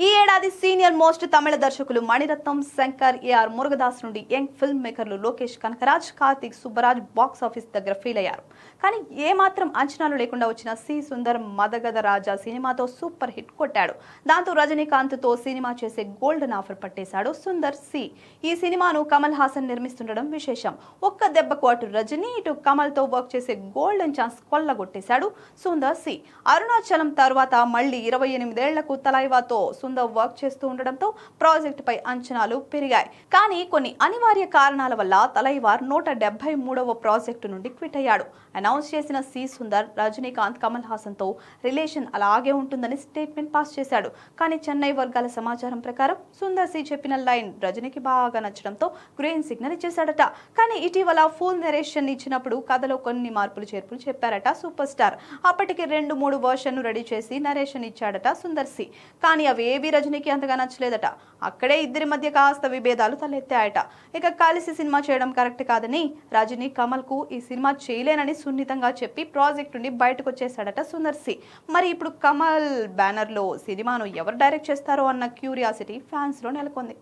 ఈ ఏడాది senior most తమిళ దర్శకులు మణిరత్నం, శంకర్, ఏఆర్ మురుగదాస్ నుండి యంగ్ ఫిల్మ్ మేకర్లు లోకేష్ కనకరాజ్, కార్తిక్ సుబ్బరాజ్ బాక్స్ ఆఫీస్ దగ్గర ఫీల్ అయ్యారు. కానీ ఏమాత్రం అంచనాలు లేకుండా వచ్చిన సి సుందర్ మదగధ రాజా సినిమాతో సూపర్ హిట్ కొట్టాడు. దాంతో రజనీకాంత్తో సినిమా చేసే గోల్డెన్ ఆఫర్ పట్టేశాడు సుందర్ సి. ఈ సినిమాను కమల్ హాసన్ నిర్మిస్తుండడం విశేషం. ఒక్క దెబ్బకు అటు రజనీ ఇటు కమల్ తో వర్క్ చేసే గోల్డెన్ ఛాన్స్ కొల్లగొట్టేశాడు సుందర్ సి. అరుణాచలం తర్వాత మళ్లీ 28 ఏళ్లకు తలైవాతో సుందర్ వర్క్ చేస్తూ ఉండడంతో ప్రాజెక్ట్ పై అంచనాలు పెరిగాయి. కానీ కొన్ని అనివార్య కారణాల వల్ల తలైవార్ 173వ ప్రాజెక్టు నుండి క్విట్ అయ్యాడు. అనౌన్స్ చేసిన సి సుందర్ రజనీకాంత్, కమల్ హాసన్ తో రిలేషన్ అలాగే ఉంటుందని స్టేట్మెంట్ పాస్ చేశాడు. కానీ చెన్నై వర్గాల సమాచారం ప్రకారం సుందర్ సి చెప్పిన లైన్ రజనీకి బాగా నచ్చడంతో గ్రీన్ సిగ్నల్ ఇచ్చేశాడట. కానీ ఇటీవల ఫుల్ నెరేషన్ ఇచ్చినప్పుడు కథలో కొన్ని మార్పులు చేర్పులు చెప్పారట సూపర్ స్టార్. అప్పటికి 2-3 వర్షన్ రెడీ చేసి నరేషన్ ఇచ్చాడట సుందర్ సి. కానీ అవేవి రజనీకి అంతగా నచ్చలేదట. అక్కడే ఇద్దరి మధ్య కాస్త విభేదాలు తలెత్తాయట. ఇక కలిసి సినిమా చేయడం కరెక్ట్ కాదని రజనీ కమల్ కు ఈ సినిమా చేయలేనని సున్నితంగా చెప్పి ప్రాజెక్ట్ నుండి బయటకు వచ్చేసాడట సుందర్ సి. మరి ఇప్పుడు కమల్ బ్యానర్ లో సినిమాను ఎవరు డైరెక్ట్ చేస్తారో అన్న క్యూరియాసిటీ ఫ్యాన్స్ లో నెలకొంది.